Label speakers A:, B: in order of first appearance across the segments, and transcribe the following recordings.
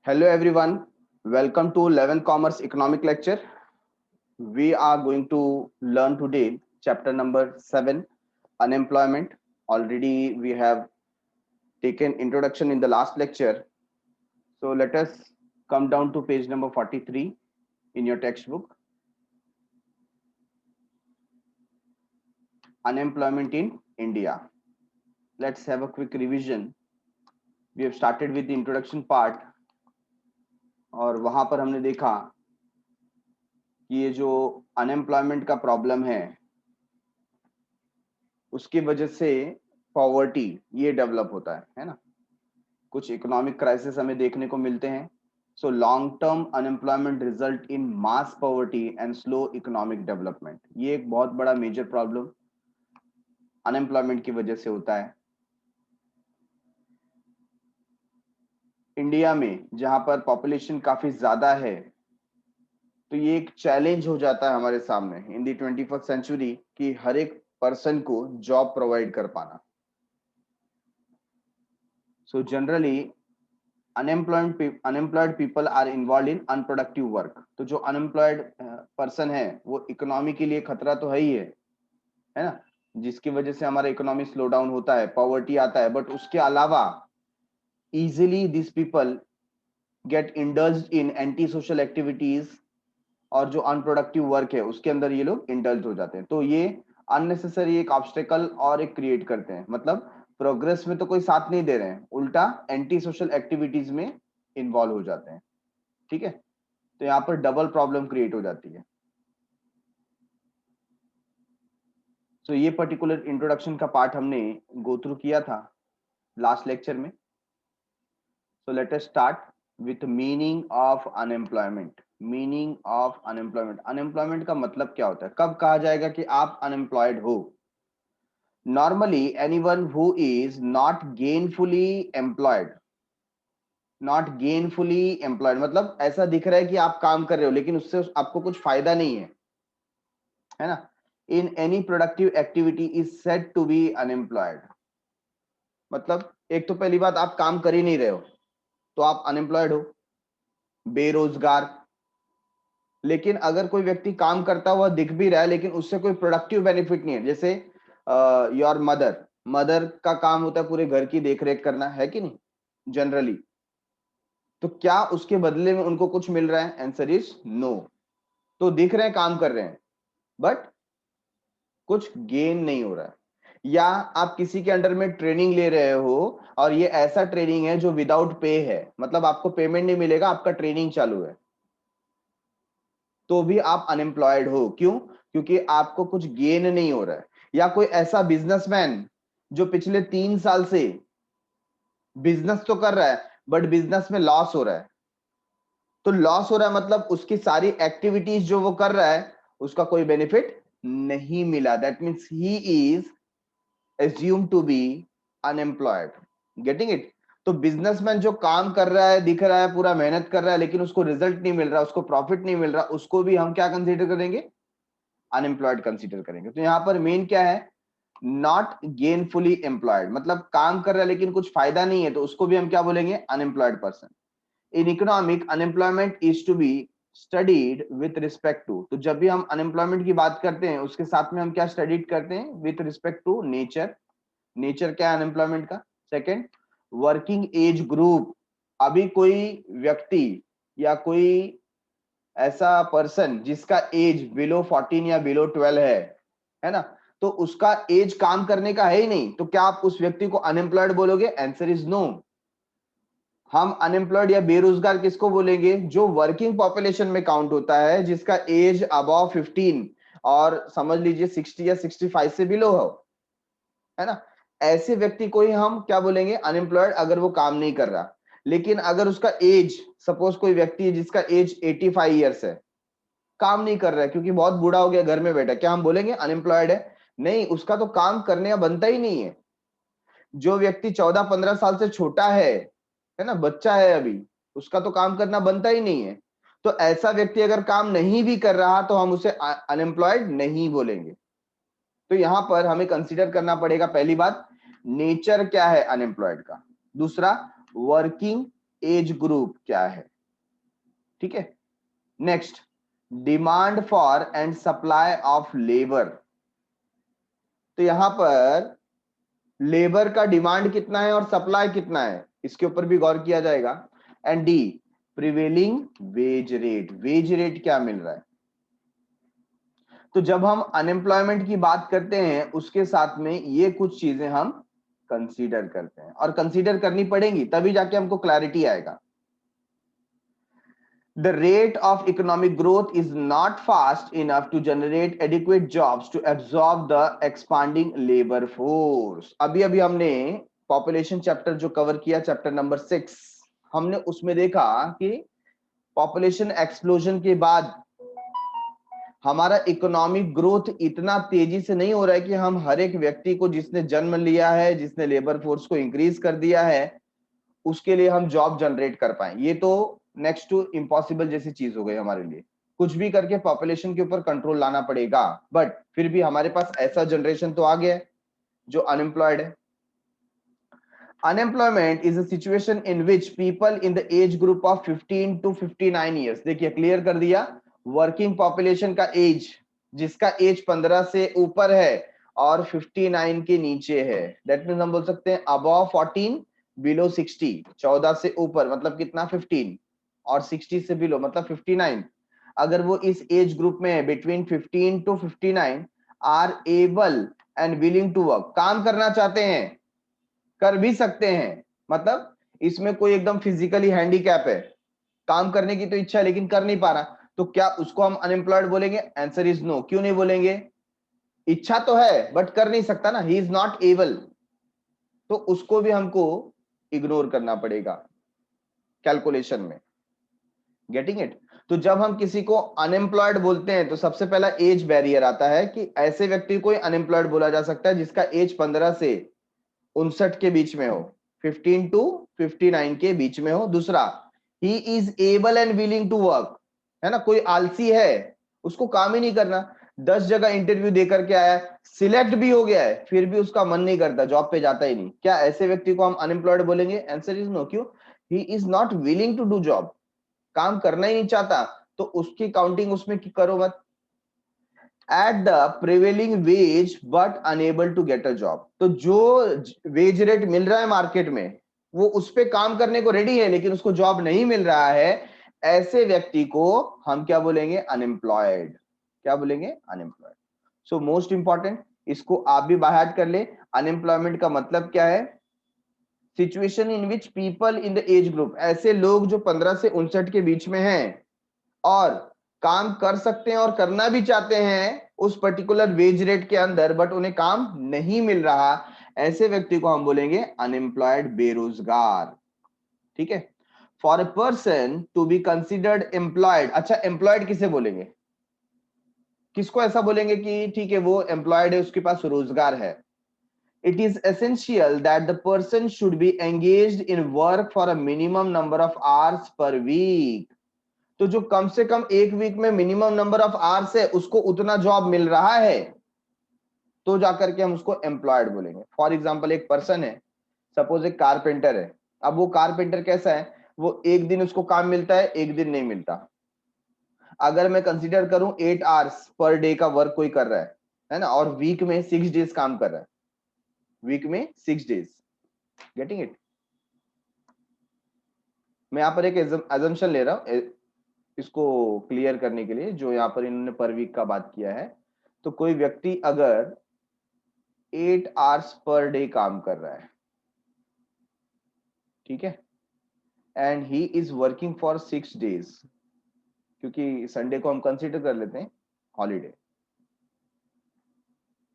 A: Hello everyone, welcome to 11th Commerce Economic Lecture. We are going to learn today chapter number 7, Unemployment. Already we have taken introduction in the last lecture. So let us come down to page number 43 in your textbook. Unemployment in India. Let's have a quick revision. We have started with the introduction part और वहां पर हमने देखा कि ये जो unemployment का problem है उसकी वजह से पॉवर्टी ये डेवलप होता है ना। कुछ इकोनॉमिक क्राइसिस हमें देखने को मिलते हैं। So long term unemployment result in mass poverty and slow economic development, ये एक बहुत बड़ा मेजर प्रॉब्लम अनएम्प्लॉयमेंट की वजह से होता है। इंडिया में जहां पर पॉपुलेशन काफी ज्यादा है तो ये एक चैलेंज हो जाता है हमारे सामने इन दी 21st सेंचुरी कि हर एक पर्सन को जॉब प्रोवाइड कर पाना। So generally unemployed people are involve in unproductive work. तो जो अनएम्प्लॉयड पर्सन है वो इकोनॉमी के लिए खतरा तो है ही है ना, जिसकी वजह से हमारा इकोनॉमी स्लो डाउन होता है, पॉवर्टी आता है। बट उसके अलावा easily this people get indulged in anti social activities और जो अनप्रोडक्टिव वर्क है उसके अंदर ये लोग इंडल्ज हो जाते हैं। तो ये अननेसेसरी एक ऑब्स्टेकल और एक क्रिएट करते हैं, मतलब प्रोग्रेस में तो कोई साथ नहीं दे रहे हैं, उल्टा एंटी सोशल एक्टिविटीज में इन्वॉल्व हो जाते हैं। ठीक है, तो यहाँ पर डबल प्रॉब्लम क्रिएट हो जाती है। तो ये पर्टिकुलर इंट्रोडक्शन का पार्ट हमने गो थ्रू किया था लास्ट लेक्चर में। So let us start with meaning of unemployment. Meaning of unemployment, unemployment का मतलब क्या होता है, कब कहा जाएगा कि आप अनएम्प्लॉयड हो। Normally anyone who is not gainfully employed, not gainfully employed मतलब ऐसा दिख रहा है कि आप काम कर रहे हो लेकिन उससे आपको कुछ फायदा नहीं है ना। In any productive activity is said to be unemployed. मतलब एक तो पहली बात, आप काम कर ही नहीं रहे हो तो आप अनएम्प्लॉयड हो, बेरोजगार। लेकिन अगर कोई व्यक्ति काम करता हुआ दिख भी रहा है लेकिन उससे कोई प्रोडक्टिव बेनिफिट नहीं है, जैसे योर मदर का काम होता है पूरे घर की देखरेख करना, है कि नहीं जनरली, तो क्या उसके बदले में उनको कुछ मिल रहा है? Answer is no. तो दिख रहे हैं काम कर रहे हैं बट कुछ गेन नहीं हो रहा है। या आप किसी के अंडर में ट्रेनिंग ले रहे हो और ये ऐसा ट्रेनिंग है जो विदाउट पे है, मतलब आपको पेमेंट नहीं मिलेगा, आपका ट्रेनिंग चालू है, तो भी आप अनएम्प्लॉयड हो। क्यों? क्योंकि आपको कुछ गेन नहीं हो रहा है। या कोई ऐसा बिजनेसमैन जो पिछले 3 साल से बिजनेस तो कर रहा है बट बिजनेस में लॉस हो रहा है। तो लॉस हो रहा है मतलब उसकी सारी एक्टिविटीज जो वो कर रहा है उसका कोई बेनिफिट नहीं मिला। That means he is assumed to be unemployed. Getting it? तो बिजनेसमैन जो काम कर रहा है, दिख रहा है, पूरा मेहनत कर रहा है लेकिन उसको रिजल्ट नहीं मिल रहा, उसको प्रॉफिट नहीं मिल रहा, उसको भी हम क्या कंसीडर करेंगे? अनएम्प्लॉयड कंसीडर करेंगे। तो यहाँ पर मेन क्या है? नॉट गेनफुली एम्प्लॉयड, मतलब काम कर रहा है लेकिन कुछ फायदा नहीं है, तो उसको भी हम क्या बोलेंगे? Unemployed person. In economic unemployment is to be studied with respect to. तो जब भी हम अनएम्प्लॉयमेंट की बात करते हैं उसके साथ में हम क्या स्टडीड करते हैं? With respect to nature. Nature क्या है अनएम्प्लॉयमेंट का? Second, working age group. अभी कोई व्यक्ति या कोई ऐसा पर्सन जिसका एज बिलो 14 या बिलो 12 है ना, तो उसका एज काम करने का है ही नहीं, तो क्या आप उस व्यक्ति को अनएम्प्लॉयड बोलोगे? Answer is no. हम अनएम्प्लॉयड या बेरोजगार किसको बोलेंगे? जो वर्किंग पॉपुलेशन में काउंट होता है, जिसका एज अबव 15 और समझ लीजिए 60 या 65 से बिलो हो, है ना, ऐसे व्यक्ति को ही हम क्या बोलेंगे? अनएम्प्लॉयड, अगर वो काम नहीं कर रहा। लेकिन अगर उसका एज, सपोज कोई व्यक्ति है जिसका एज 85 ईयर्स है, काम नहीं कर रहा है क्योंकि बहुत बूढ़ा हो गया, घर में बैठा, क्या हम बोलेंगे अनएम्प्लॉयड है? नहीं, उसका तो काम करने का बनता ही नहीं है। जो व्यक्ति 14-15 साल से छोटा है ना, बच्चा है अभी, उसका तो काम करना बनता ही नहीं है। तो ऐसा व्यक्ति अगर काम नहीं भी कर रहा तो हम उसे अनएम्प्लॉयड नहीं बोलेंगे। तो यहां पर हमें कंसीडर करना पड़ेगा, पहली बात नेचर क्या है अनएम्प्लॉयड का, दूसरा वर्किंग एज ग्रुप क्या है, ठीक है। Next, demand for and supply of labour. तो यहां पर लेबर का डिमांड कितना है और सप्लाई कितना है, इसके ऊपर भी गौर किया जाएगा। And D, prevailing wage rate, wage rate क्या मिल रहा है। तो जब हम अनएम्प्लॉयमेंट की बात करते हैं उसके साथ में ये कुछ चीजें हम कंसीडर करते हैं और कंसीडर करनी पड़ेंगी, तभी जाके हमको क्लैरिटी आएगा। The rate of economic growth is not fast enough to generate adequate jobs to absorb the expanding labor force. अभी अभी हमने पॉपुलेशन चैप्टर जो कवर किया, चैप्टर नंबर 6, हमने उसमें देखा कि पॉपुलेशन एक्सप्लोजन के बाद हमारा इकोनॉमिक ग्रोथ इतना तेजी से नहीं हो रहा है कि हम हर एक व्यक्ति को जिसने जन्म लिया है, जिसने लेबर फोर्स को इंक्रीज कर दिया है, उसके लिए हम जॉब जनरेट कर पाए। ये तो नेक्स्ट टू इम्पॉसिबल जैसी चीज हो गई हमारे लिए। कुछ भी करके पॉपुलेशन के ऊपर कंट्रोल लाना पड़ेगा, बट फिर भी हमारे पास ऐसा जनरेशन तो आ गया है जो अनएम्प्लॉयड है। Unemployment is a situation in which people in the age group of 15 to 59 years, देखिए क्लियर कर दिया, वर्किंग पॉपुलेशन का एज, जिसका एज 15 से ऊपर है और 59 के नीचे है, दैट मीन्स हम बोल सकते हैं अबव 14 बिलो 60, 14 से ऊपर मतलब कितना 15, और 60 से बिलो मतलब 59। अगर वो इस एज ग्रुप में है between 15 to 59, are able and willing to work, काम करना चाहते हैं, कर भी सकते हैं, मतलब इसमें कोई एकदम फिजिकली हैंडीकैप है, काम करने की तो इच्छा है लेकिन कर नहीं पा रहा, तो क्या उसको हम अनएम्प्लॉयड बोलेंगे? Answer is no. क्यों नहीं बोलेंगे? इच्छा तो है बट कर नहीं सकता ना, ही इज नॉट एबल, तो उसको भी हमको इग्नोर करना पड़ेगा कैलकुलेशन में। Getting it? तो जब हम किसी को अनएम्प्लॉयड बोलते हैं तो सबसे पहला एज बैरियर आता है कि ऐसे व्यक्ति को अनएम्प्लॉयड बोला जा सकता है जिसका एज 15 से 59 के बीच में हो, 15 to 59 के बीच में हो। दूसरा, he is able and willing to work, है ना, कोई आलसी है, उसको काम ही नहीं करना, 10 जगह इंटरव्यू देकर के आया, सिलेक्ट भी हो गया है, फिर भी उसका मन नहीं करता, जॉब पे जाता ही नहीं, क्या ऐसे व्यक्ति को हम अनएम्प्लॉयड बोलेंगे? Answer is no. क्यों? He is not willing to do job, काम करना ही नहीं चाहता, तो उसकी काउंटिंग उसमें करो मत। At the prevailing wage but unable to get a job, तो जो वेज रेट मिल रहा है मार्केट में वो उस पे काम करने को रेडी है लेकिन उसको जॉब नहीं मिल रहा है, ऐसे व्यक्ति को हम क्या बोलेंगे? अनएम्प्लॉयड। क्या बोलेंगे? अनएम्प्लॉयड। सो मोस्ट इंपॉर्टेंट, इसको आप भी बाय हार्ट कर ले। अनएम्प्लॉयमेंट का मतलब क्या है? Situation in which people in the age group, ऐसे लोग जो 15 से 59 के बीच में हैं और काम कर सकते हैं और करना भी चाहते हैं उस पर्टिकुलर वेज रेट के अंदर, बट उन्हें काम नहीं मिल रहा, ऐसे व्यक्ति को हम बोलेंगे अनएम्प्लॉयड, बेरोजगार। ठीक है? For a person to be considered employed, अच्छा एम्प्लॉयड किसे बोलेंगे? किसको ऐसा बोलेंगे कि ठीक है वो एम्प्लॉयड है, उसके पास रोजगार है? It is essential that the person should be engaged in work for a minimum number of hours per week. तो जो कम से कम एक वीक में मिनिमम नंबर ऑफ आवर्स है उसको उतना जॉब मिल रहा है तो जाकर के हम उसको एम्प्लॉयड बोलेंगे। फॉर एग्जांपल एक पर्सन है, सपोज एक कारपेंटर है, अब वो कारपेंटर कैसा है, वो एक दिन उसको काम मिलता है, एक दिन नहीं मिलता। अगर मैं कंसीडर करूं 8 आवर्स पर डे का वर्क कोई कर रहा है ना, और वीक में 6 डेज काम कर रहा है, वीक में 6 डेज। Getting it? मैं यहाँ पर एक एजम्पशन ले रहा हूँ इसको क्लियर करने के लिए, जो यहाँ पर इन्होंने पर वीक का बात किया है। तो कोई व्यक्ति अगर 8 आवर्स पर डे काम कर रहा है, ठीक है, and he is working for 6 days, क्योंकि संडे को हम कंसीडर कर लेते हैं हॉलीडे,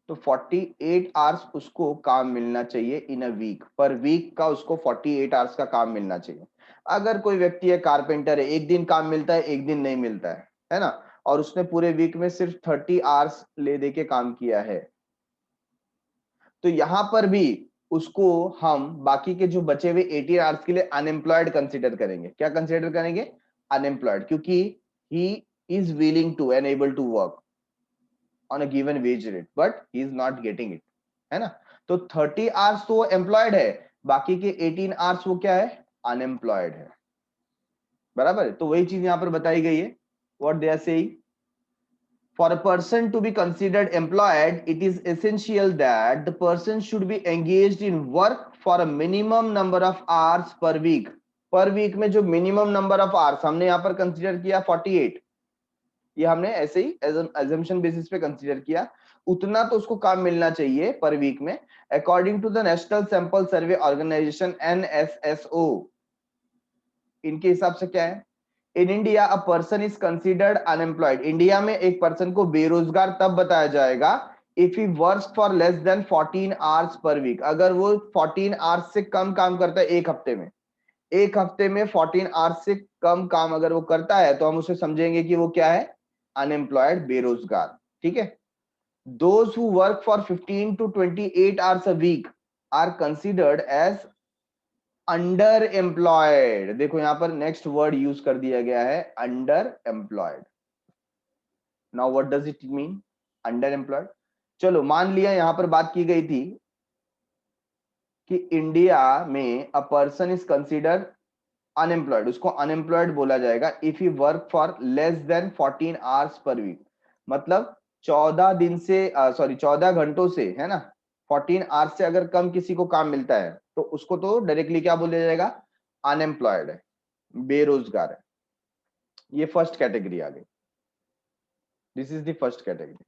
A: तो 48 आवर्स उसको काम मिलना चाहिए इन अ वीक, पर वीक का उसको 48 आवर्स का काम मिलना चाहिए। अगर कोई व्यक्ति है, कारपेंटर है, एक दिन काम मिलता है, एक दिन नहीं मिलता है ना, और उसने पूरे वीक में सिर्फ 30 आवर्स ले दे के काम किया है, तो यहां पर भी उसको हम बाकी के जो बचे हुए 80 आवर्स के लिए अनएम्प्लॉयड कंसीडर करेंगे। क्या कंसीडर करेंगे? अनएम्प्लॉयड, क्योंकि he is willing to and able to work on a given wage rate but he is not getting it, है ना। तो 30 आवर्स तो वो एम्प्लॉयड है, बाकी के 18 आवर्स वो क्या है? अनएम्प्लॉयड है, बराबर है। तो वही चीज यहाँ पर बताई गई है, what they are saying, for a person to be considered employed, it is essential that the person should be engaged in work for a minimum number of hours per week. Per week में जो minimum number of hours हमने यहाँ पर consider किया 48, ये हमने ऐसे ही assumption basis पे कंसीडर किया, उतना तो उसको काम मिलना चाहिए पर वीक में, according to the national sample survey organisation NSSO। इनके हिसाब से क्या है, in India a person is considered unemployed, India में एक पर्सन को बेरोजगार तब बताया जाएगा if he works for less than 14 hours per week, अगर वो 14 आवर्स से कम काम करता है एक हफ्ते में, एक हफ्ते में 14 आवर्स से कम काम अगर वो करता है तो हम उसे समझेंगे कि वो क्या है, अनएम्प्लॉयड, बेरोजगार, ठीक है। Those who work for 15 to 28 hours a week are considered as under employed. देखो यहां पर नेक्स्ट वर्ड यूज कर दिया गया है, under employed. Now what does it mean, under employed. चलो मान लिया यहां पर बात की गई थी कि इंडिया में a person is considered unemployed, उसको अनएम्प्लॉयड बोला जाएगा if you work for less than 14 hours per week, मतलब 14 दिन से सॉरी 14 घंटों से, है ना, 14 आवर्स से अगर कम किसी को काम मिलता है तो उसको तो डायरेक्टली क्या बोला जाएगा, अनएम्प्लॉयड है, बेरोजगार है। ये फर्स्ट कैटेगरी आ गई, this is the first category.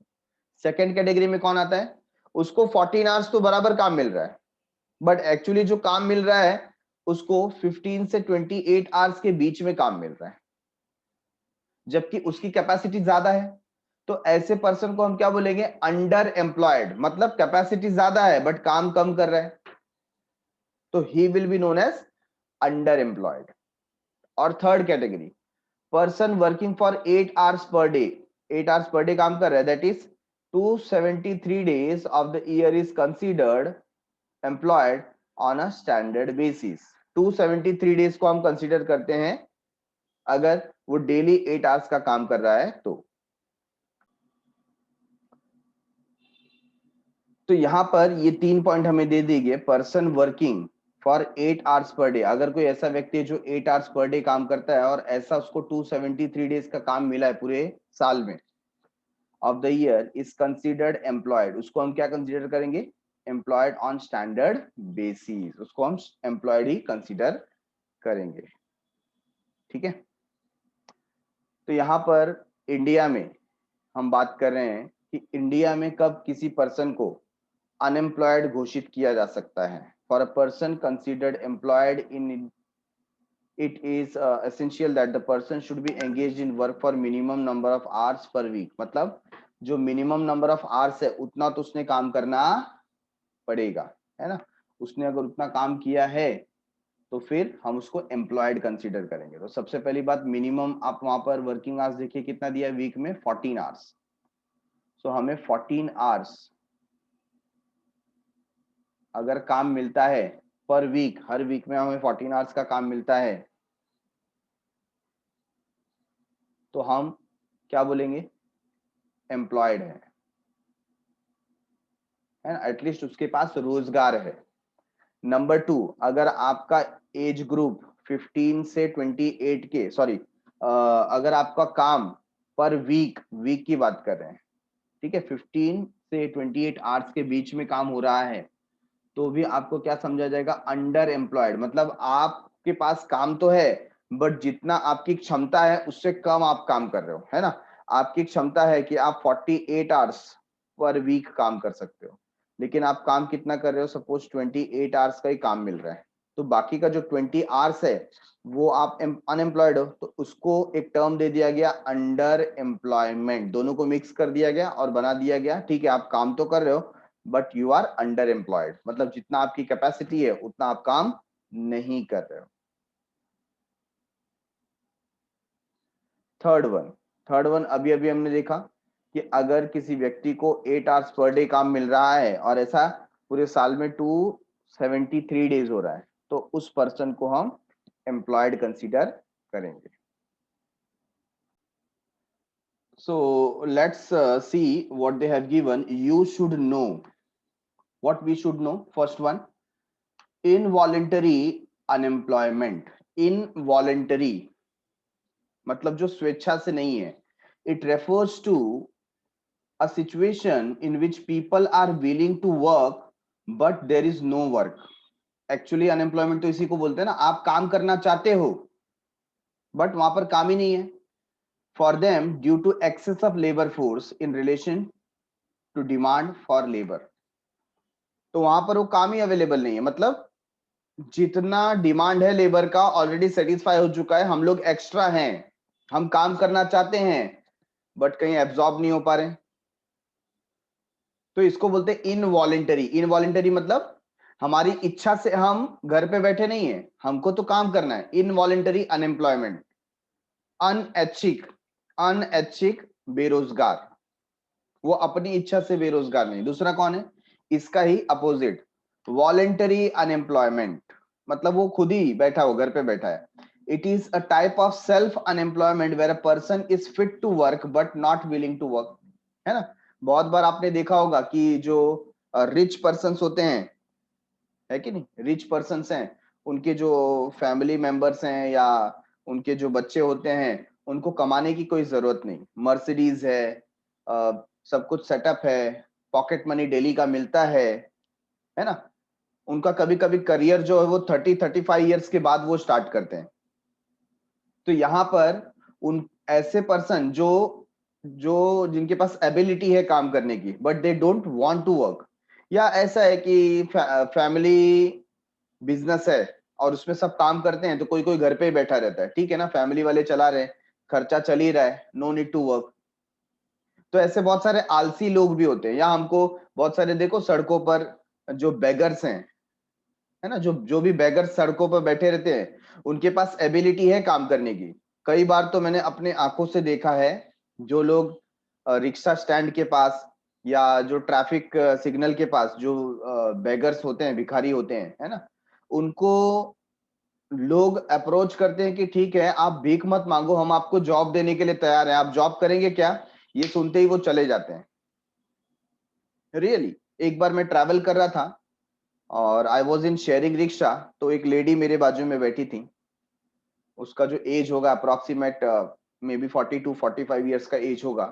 A: Second category में कौन आता है, उसको 14 आवर्स तो बराबर काम मिल रहा है, बट एक्चुअली जो काम मिल रहा है उसको 15 से 28 आवर्स के बीच में काम मिल रहा है, जबकि उसकी कैपेसिटी ज्यादा है। तो ऐसे पर्सन को हम क्या बोलेंगे, अंडर एम्प्लॉयड, मतलब कैपेसिटी ज्यादा है बट काम कम कर रहा है, तो he will be known as under employed. और third category, person working for 8 hours per day, 8 hours per day काम कर रहा है, that is 273 days of the year is considered employed on a standard basis। 273 days को हम consider करते हैं अगर वो डेली 8 आवर्स का काम कर रहा है तो यहां पर ये 3 पॉइंट हमें दे दिए गए, person working for 8 hours per day, अगर कोई ऐसा व्यक्ति है जो 8 आवर्स पर डे काम करता है और ऐसा उसको 273 डेज का काम मिला है पूरे साल में of the year, is considered employed, उसको हम क्या कंसीडर करेंगे, एम्प्लॉयड ऑन स्टैंडर्ड बेसिस, उसको हम एम्प्लॉयड ही कंसीडर करेंगे, ठीक है। तो यहां पर इंडिया में हम बात कर रहे हैं कि इंडिया में कब किसी पर्सन को अनएम्प्लॉयड घोषित किया जा सकता है। For a person considered employed in it is essential that the person should be engaged in work for minimum number of hours per week, मतलब जो मिनिमम नंबर ऑफ आवर्स है उतना तो उसने काम करना पड़ेगा, है ना, उसने अगर उतना काम किया है तो फिर हम उसको एम्प्लॉयड कंसीडर करेंगे। तो सबसे पहली बात, मिनिमम आप वहां पर वर्किंग आवर्स देखिए कितना दिया है वीक में, 14 आवर्स। सो हमें 14 आवर्स अगर काम मिलता है पर वीक, हर वीक में हमें 14 आवर्स का काम मिलता है, तो हम क्या बोलेंगे, एम्प्लॉयड है ना, एटलीस्ट उसके पास रोजगार है। नंबर 2, अगर आपका एज ग्रुप 15 से 28 के, सॉरी अगर आपका काम पर वीक, वीक की बात कर रहे हैं, ठीक है, 15 से 28 आवर्स के बीच में काम हो रहा है, तो भी आपको क्या समझा जाएगा, अंडर एम्प्लॉयड, मतलब आपके पास काम तो है बट जितना आपकी क्षमता है उससे कम आप काम कर रहे हो, है ना। आपकी क्षमता है कि आप 48 आवर्स पर वीक काम कर सकते हो, लेकिन आप काम कितना कर रहे हो, सपोज 28 आवर्स का ही काम मिल रहा है, तो बाकी का जो 20 आवर्स है वो आप अनएम्प्लॉयड हो, तो उसको एक टर्म दे दिया गया अंडर एम्प्लॉयमेंट, दोनों को मिक्स कर दिया गया और बना दिया गया, ठीक है, आप काम तो कर रहे हो but you are under employed, मतलब जितना आपकी कैपेसिटी है उतना आप काम नहीं कर रहे हो। थर्ड वन अभी अभी हमने देखा कि अगर किसी व्यक्ति को 8 आवर्स पर डे काम मिल रहा है और ऐसा पूरे साल में 273 डेज हो रहा है, तो उस पर्सन को हम एम्प्लॉयड कंसीडर करेंगे। So let's see what they have given. You should know. What we should know? First one, involuntary unemployment, involuntary मतलब जो स्वेच्छा से नहीं है. It refers to a situation in which people are willing to work but there is no work. Actually unemployment तो इसी को बोलते हैं ना, आप काम करना चाहते हो बट वहां पर काम ही नहीं है. For them due to excess of labour force in relation to demand for labour. तो वहां पर वो काम ही अवेलेबल नहीं है, मतलब जितना डिमांड है लेबर का ऑलरेडी सेटिस्फाई हो चुका है, हम लोग एक्स्ट्रा हैं, हम काम करना चाहते हैं बट कहीं एब्जॉर्ब नहीं हो पा रहे. तो इसको बोलते हैं इनवॉलेंटरी. इनवॉलेंटरी मतलब हमारी इच्छा से हम घर पे बैठे नहीं है, हमको तो काम करना है. Involuntary unemployment. अनऐच्छिक, अनऐच्छिक बेरोजगार, वो अपनी इच्छा से बेरोजगार नहीं. दूसरा कौन है, इसका ही अपोजिट, वॉलेंटरी अनएम्प्लॉयमेंट, मतलब वो खुद ही बैठा हो, घर पे बैठा है. It is a type of self unemployment where a person is fit to work but not willing to work. है ना, बहुत बार आपने देखा होगा कि जो रिच पर्सन्स होते हैं, है कि नहीं, रिच पर्सन्स हैं, उनके जो फैमिली मेंबर्स हैं या उनके जो बच्चे होते हैं, उनको कमाने की कोई जरूरत नहीं. मर्सिडीज है, सब कुछ सेटअप है, पॉकेट मनी डेली का मिलता है ना. उनका कभी कभी करियर जो है वो 30-35 ईयर्स के बाद वो स्टार्ट करते हैं. तो यहाँ पर उन ऐसे पर्सन जो जो जिनके पास एबिलिटी है काम करने की but they don't want to work, या ऐसा है कि फैमिली बिजनेस है और उसमें सब काम करते हैं तो कोई कोई घर पे ही बैठा रहता है, ठीक है ना, फैमिली वाले चला रहे हैं, खर्चा चल ही रहा है, नो नीड टू वर्क. तो ऐसे बहुत सारे आलसी लोग भी होते हैं, या हमको बहुत सारे देखो सड़कों पर जो बेगर्स हैं, है ना, जो जो भी बेगर्स सड़कों पर बैठे रहते हैं, उनके पास एबिलिटी है काम करने की. कई बार तो मैंने अपने आंखों से देखा है, जो लोग रिक्शा स्टैंड के पास या जो ट्रैफिक सिग्नल के पास जो बेगर्स होते हैं, भिखारी होते हैं, है ना, उनको लोग अप्रोच करते हैं कि ठीक है आप भीख मत मांगो, हम आपको जॉब देने के लिए तैयार हैं, आप जॉब करेंगे क्या, ये सुनते ही वो चले जाते हैं. रियली, एक बार मैं ट्रैवल कर रहा था और I was in sharing rickshaw, तो एक लेडी मेरे बाजू में बैठी थी. उसका जो एज होगा अप्रोक्सीमेट मे बी 42-45 ईयर्स का एज होगा.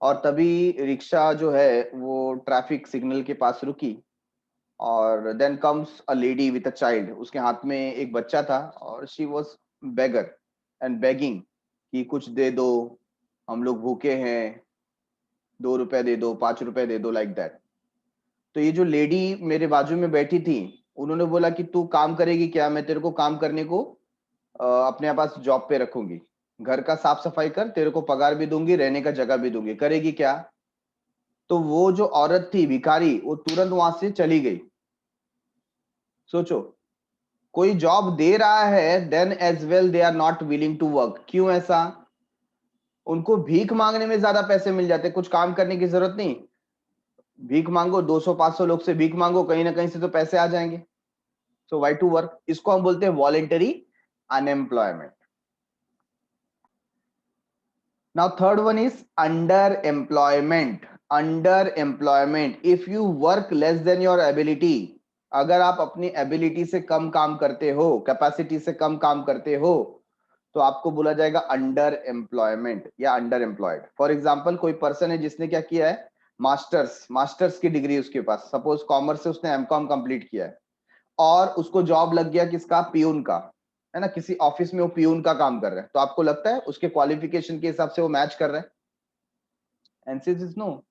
A: और तभी रिक्शा जो है वो ट्रैफिक सिग्नल के पास रुकी और then comes a lady with a child. उसके हाथ में एक बच्चा था और she was beggar and begging कि कुछ दे दो, हम लोग भूखे हैं, 2 रुपए दे दो, 5 रुपए दे दो, लाइक दैट. तो ये जो लेडी मेरे बाजू में बैठी थी, उन्होंने बोला कि तू काम करेगी क्या, मैं तेरे को काम करने को अपने पास जॉब पे रखूंगी, घर का साफ सफाई कर, तेरे को पगार भी दूंगी, रहने का जगह भी दूंगी, करेगी क्या. तो वो जो औरत थी भिखारी, वो तुरंत वहां से चली गई. सोचो, कोई जॉब दे रहा है then as well they are not willing to work. क्यों ऐसा, उनको भीख मांगने में ज्यादा पैसे मिल जाते, कुछ काम करने की जरूरत नहीं. भीख मांगो, 200-500 लोग से भीख मांगो, कहीं ना कहीं से तो पैसे आ जाएंगे. So why to work. इसको हम बोलते हैं voluntary unemployment. Now third one is under employment. Under employment, if you work less than your ability, अगर आप अपनी एबिलिटी से कम काम करते हो, कैपेसिटी से कम काम करते हो, तो आपको बोला जाएगा अंडर एम्प्लॉयमेंट या अंडर एम्प्लॉयड. फॉर एग्जाम्पल, कोई पर्सन है जिसने क्या किया है, मास्टर्स मास्टर्स की डिग्री उसके पास, सपोज कॉमर्स से उसने एमकॉम कंप्लीट किया है और उसको जॉब लग गया किसका, पियून का, है ना, किसी ऑफिस में वो पियून का काम कर रहा है. तो आपको लगता है उसके क्वालिफिकेशन के हिसाब से वो मैच कर रहा है? Answer is no.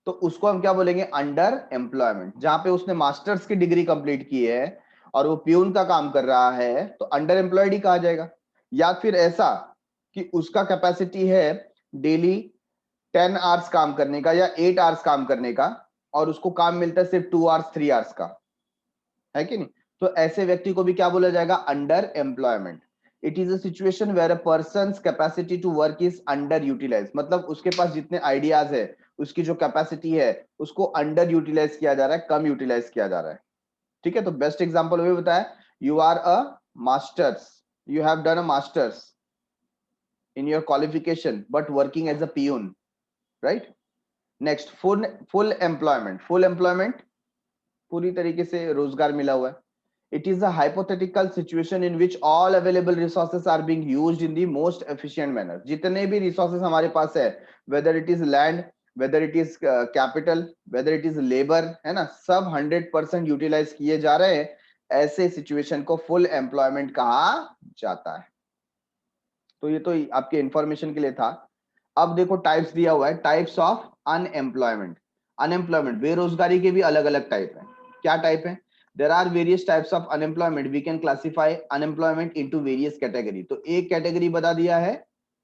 A: तो उसको हम क्या बोलेंगे, अंडर एम्प्लॉयमेंट. जहां पे उसने मास्टर्स की डिग्री कंप्लीट की है और वो पियून का काम कर रहा है, तो अंडर एम्प्लॉयड ही कहा जाएगा. या फिर ऐसा कि उसका कैपेसिटी है डेली 10 आवर्स काम करने का या 8 आवर्स काम करने का, और उसको काम मिलता है सिर्फ 2 आवर्स 3 आवर्स का, है कि नहीं. तो ऐसे व्यक्ति को भी क्या बोला जाएगा, under employment. It is a situation where a person's capacity to work is under utilise, मतलब उसके पास जितने आइडियाज है, उसकी जो कैपेसिटी है, उसको अंडर यूटिलाइज किया जा रहा है, कम यूटिलाइज किया जा रहा है. ठीक है, तो बेस्ट एग्जांपल वो बताया, you are a masters, you have done a masters in your qualification but working as a peon, right? Next, full employment. Full employment पूरी तरीके से रोजगार मिला हुआ है. It is a hypothetical situation in which all available resources are being used in the most efficient manner. जितने भी resources हमारे पास है, whether it is land, whether it is capital, whether it is labor, है ना, सब 100% utilise किए जा रहे हैं, ऐसे सिचुएशन को फुल एम्प्लॉयमेंट कहा जाता है। तो ये तो आपके इंफॉर्मेशन के लिए था। अब देखो टाइप्स दिया हुआ है, टाइप्स ऑफ अनएम्प्लॉयमेंट। अनएम्प्लॉयमेंट, बेरोजगारी के भी अलग अलग टाइप है। क्या टाइप है? There are various types of unemployment. We can classify unemployment into various category. तो एक कैटेगरी बता दिया है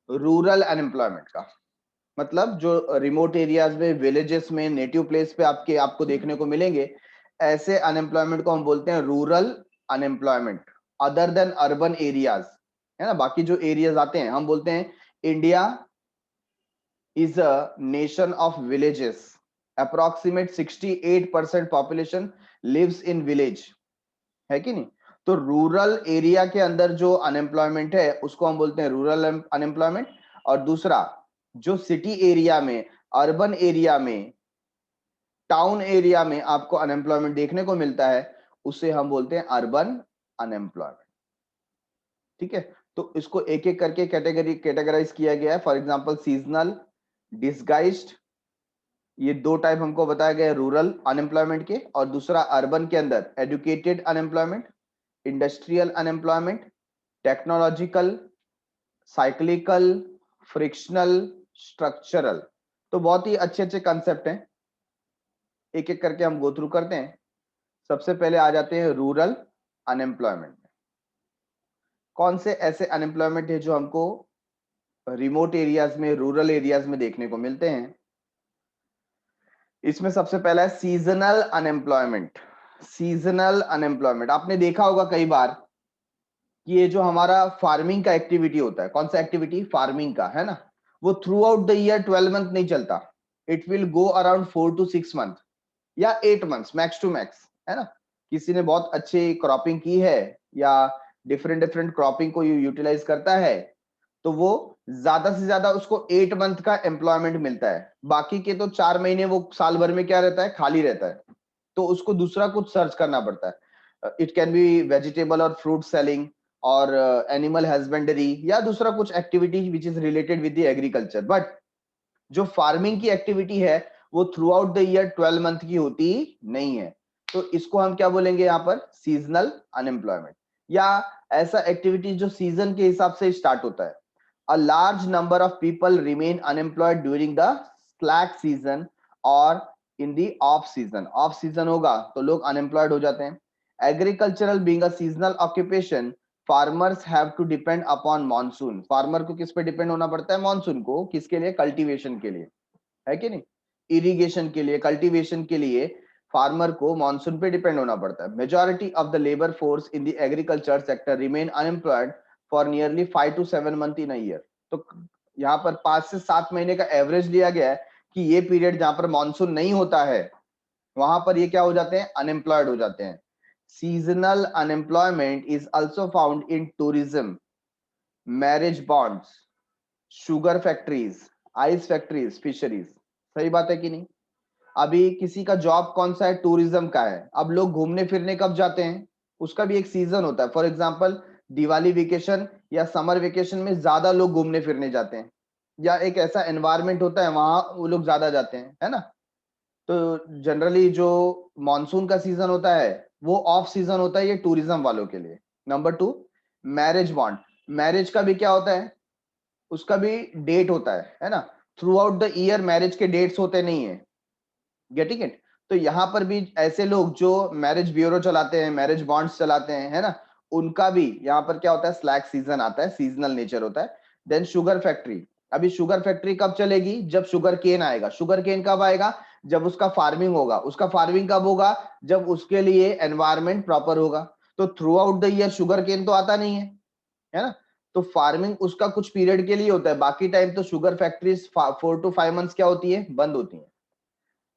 A: रूरल अनएम्प्लॉयमेंट का, मतलब जो रिमोट एरियाज में, विलेजेस में, नेटिव प्लेस पे आपको देखने को मिलेंगे, ऐसे अनएम्प्लॉयमेंट को हम बोलते हैं rural unemployment, other than urban areas, है ना। बाकी जो एरियाज आते हैं, हम बोलते हैं India is a nation of villages, approximate 68% population lives in village, है कि नहीं। तो रूरल एरिया के अंदर जो अनएम्प्लॉयमेंट है उसको हम बोलते हैं रूरल अनएम्प्लॉयमेंट, और दूसरा जो सिटी एरिया में, अर्बन एरिया में, टाउन एरिया में आपको अनएम्प्लॉयमेंट देखने को मिलता है, उसे हम बोलते हैं अर्बन अनएम्प्लॉयमेंट। ठीक है, तो इसको एक एक करके कैटेगराइज किया गया है। फॉर एग्जांपल सीजनल, डिसगाइज्ड, ये दो टाइप हमको बताया गया है रूरल अनएम्प्लॉयमेंट के, और दूसरा अर्बन के अंदर educated unemployment, industrial unemployment, technological, cyclical, frictional, structural. तो बहुत ही अच्छे अच्छे कंसेप्ट हैं, एक एक करके हम गो थ्रू करते हैं। सबसे पहले आ जाते हैं रूरल अनएम्प्लॉयमेंट। कौन से ऐसे अनएम्प्लॉयमेंट है जो हमको रिमोट एरियाज में, रूरल एरियाज में देखने को मिलते हैं? इसमें सबसे पहला है सीजनल अनएम्प्लॉयमेंट। सीजनल अनएम्प्लॉयमेंट आपने देखा होगा कई बार कि ये जो हमारा फार्मिंग का एक्टिविटी होता है, कौन सा एक्टिविटी? फार्मिंग का, है ना, वो through out the year 12 month नहीं चलता, it will go around 4 to 6 month या 8 मंथ्स मैक्स टू मैक्स, है ना। किसी ने बहुत अच्छी क्रॉपिंग की है या डिफरेंट डिफरेंट क्रॉपिंग को यूटिलाइज करता है, तो वो ज्यादा से ज्यादा उसको 8 मंथ का एम्प्लॉयमेंट मिलता है। बाकी के तो 4 महीने वो साल भर में क्या रहता है? खाली रहता है, तो उसको दूसरा कुछ सर्च करना पड़ता है। इट कैन बी वेजिटेबल और फ्रूट सेलिंग और एनिमल हस्बेंडरी, या दूसरा कुछ activity which is related with the agriculture. But जो फार्मिंग की एक्टिविटी है वो through out the year 12 month की होती नहीं है, तो इसको हम क्या बोलेंगे यहाँ पर? सीजनल अनएम्प्लॉयमेंट, या ऐसा एक्टिविटी जो सीजन के हिसाब से स्टार्ट होता है। A large number of people remain unemployed during the slack season or in the off season. Off season होगा तो लोग unemployed हो जाते हैं। Agricultural being a seasonal occupation, farmers have to depend upon monsoon. Farmer को किस पे depend होना पड़ता है? मॉनसून को। किसके लिए? कल्टीवेशन के लिए, है कि नहीं। इरिगेशन के लिए, कल्टीवेशन के लिए फार्मर को मॉनसून पे डिपेंड होना पड़ता है। Majority of the labour force in the agriculture sector remain unemployed for nearly 5 to 7 month in a year. तो यहाँ पर 5 से 7 महीने का एवरेज लिया गया है कि ये पीरियड जहां पर मॉनसून नहीं होता है, वहां पर ये क्या हो जाते हैं? अनएम्प्लॉयड हो जाते हैं। Seasonal unemployment is also found in tourism, marriage bonds, sugar factories, ice factories, fisheries. सही बात है कि नहीं? अभी किसी का जॉब कौन सा है? टूरिज्म का है। अब लोग घूमने फिरने कब जाते हैं? उसका भी एक सीजन होता है। फॉर एग्जांपल दिवाली वेकेशन या समर वेकेशन में ज्यादा लोग घूमने फिरने जाते हैं, या एक ऐसा एनवायरनमेंट होता है वहां वो लोग ज्यादा जाते हैं, है ना। तो जनरली जो मॉनसून का सीजन होता है वो ऑफ सीजन होता है ये टूरिज्म वालों के लिए। Number 2, marriage bond. मैरिज का भी क्या होता है? उसका भी डेट होता है ना। Through out the year marriage के डेट्स होते नहीं है, गेटिंग इट। तो यहाँ पर भी ऐसे लोग जो मैरिज ब्यूरो चलाते हैं, मैरिज बॉन्ड्स चलाते हैं, है ना, उनका भी यहाँ पर क्या होता है? स्लैक सीजन आता है, सीजनल नेचर होता है। Then sugar factory. अभी शुगर फैक्ट्री कब चलेगी? जब शुगर केन आएगा। शुगर केन कब आएगा? जब उसका फार्मिंग होगा। उसका फार्मिंग कब होगा? जब उसके लिए एनवायरमेंट प्रॉपर होगा। तो throughout the year sugar cane तो आता नहीं है ना। तो फार्मिंग उसका कुछ पीरियड के लिए होता है, बाकी टाइम तो शुगर फैक्ट्रीज 4 to 5 मंथ्स क्या होती है? बंद होती है।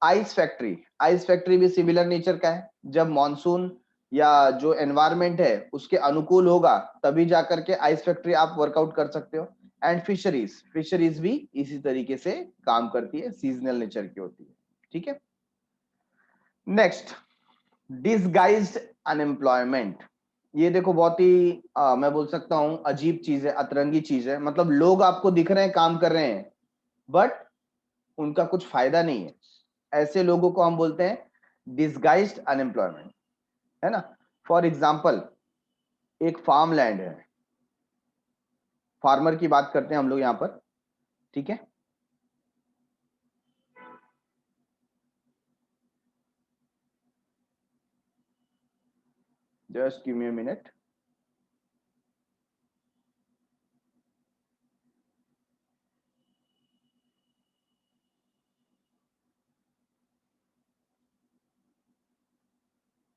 A: आइस फैक्ट्री, आइस फैक्ट्री भी सिमिलर नेचर का है। जब मॉनसून या जो एनवायरमेंट है उसके अनुकूल होगा तभी जाकर के आइस फैक्ट्री आप वर्कआउट कर सकते हो। एंड फिशरीज, फिशरीज भी इसी तरीके से काम करती है, सीजनल नेचर की होती है। ठीक है। Next, disguised unemployment. ये देखो बहुत ही मैं बोल सकता हूं अजीब चीज है, अतरंगी चीज है। मतलब लोग आपको दिख रहे हैं, काम कर रहे हैं, बट उनका कुछ फायदा नहीं है। ऐसे लोगों को हम बोलते हैं डिसगाइज्ड अनएम्प्लॉयमेंट, है ना। फॉर एग्जाम्पल, एक फार्म लैंड है, फार्मर की बात करते हैं हम लोग यहां पर, ठीक है। Just give me a minute.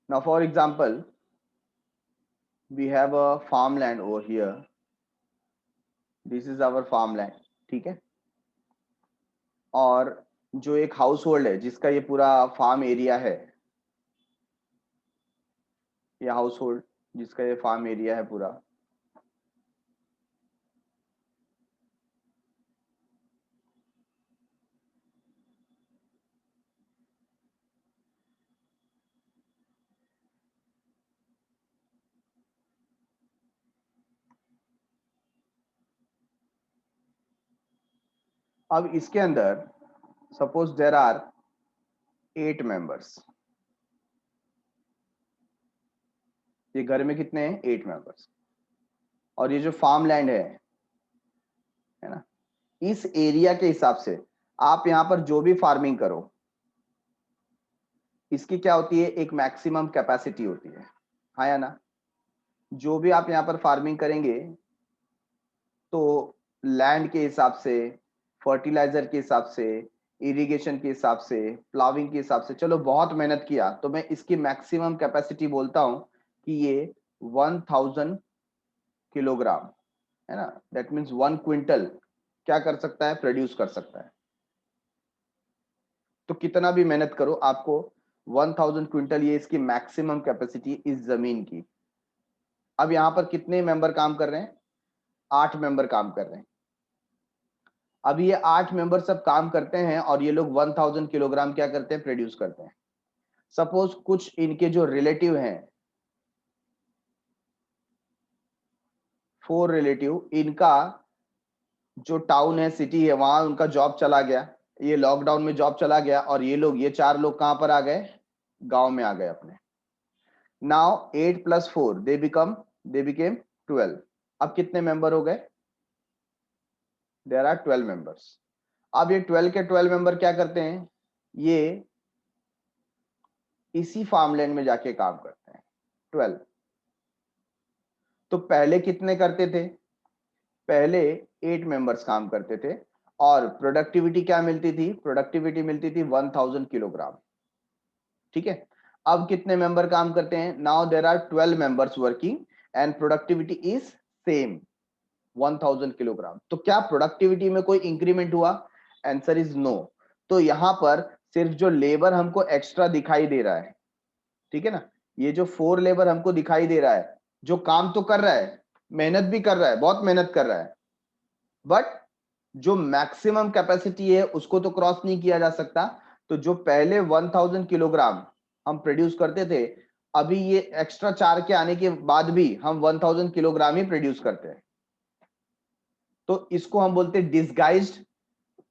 A: Now for example, we have a farmland over here, this is our farmland, ठीक है। और जो एक हाउस होल्ड है जिसका ये पूरा फार्म एरिया है, ये हाउस होल्ड जिसका ये फार्म एरिया है पूरा, अब इसके अंदर सपोज देर आर 8 मेंबर्स। ये घर में कितने हैं? 8 मेंबर्स। और ये जो फार्म लैंड है ना, इस एरिया के हिसाब से आप यहाँ पर जो भी फार्मिंग करो, इसकी क्या होती है? एक मैक्सिमम कैपेसिटी होती है, हाँ या ना। जो भी आप यहाँ पर फार्मिंग करेंगे तो लैंड के हिसाब से, फर्टिलाइजर के हिसाब से, इरिगेशन के हिसाब से, प्लाविंग के हिसाब से, चलो बहुत मेहनत किया तो मैं इसकी मैक्सिमम कैपेसिटी बोलता हूं कि ये 1000 किलोग्राम, है ना। दैट मीन्स 1 क्विंटल क्या कर सकता है? प्रोड्यूस कर सकता है। तो कितना भी मेहनत करो, आपको 1000 क्विंटल, ये इसकी मैक्सिमम कैपेसिटी इस जमीन की। अब यहां पर कितने मेंबर काम कर रहे हैं? 8 मेंबर काम कर रहे हैं। अब ये 8 मेंबर सब काम करते हैं और ये लोग 1000 किलोग्राम क्या करते हैं? प्रोड्यूस करते हैं। सपोज कुछ इनके जो रिलेटिव हैं, 4 रिलेटिव, इनका जो टाउन है, सिटी है, वहां उनका जॉब चला गया, ये लॉकडाउन में जॉब चला गया, और ये लोग, ये 4 लोग कहां पर आ गए? गांव में आ गए अपने। Now 8 + 4 they became 12। अब कितने मेंबर हो गए? There are 12 members. अब ये 12 के 12 मेंबर क्या करते हैं? ये इसी फार्मलैंड में जाके काम करते हैं, 12। तो पहले कितने करते थे? पहले 8 मेंबर्स काम करते थे, और प्रोडक्टिविटी क्या मिलती थी? प्रोडक्टिविटी मिलती थी 1000 किलोग्राम, ठीक है। अब कितने मेंबर काम करते हैं? Now there are 12 members working and productivity is same, 1000 kilogram. तो क्या प्रोडक्टिविटी में कोई इंक्रीमेंट हुआ? Answer is no. तो यहां पर सिर्फ जो लेबर हमको एक्स्ट्रा दिखाई दे रहा है, ठीक है ना, ये जो 4 लेबर हमको दिखाई दे रहा है, जो काम तो कर रहा है, मेहनत भी कर रहा है, बहुत मेहनत कर रहा है, बट जो मैक्सिमम कैपेसिटी है उसको तो क्रॉस नहीं किया जा सकता। तो जो पहले 1000 किलोग्राम हम प्रोड्यूस करते थे, अभी ये एक्स्ट्रा 4 के आने के बाद भी हम 1000 किलोग्राम ही प्रोड्यूस करते हैं। तो इसको हम बोलते हैं डिसगाइज्ड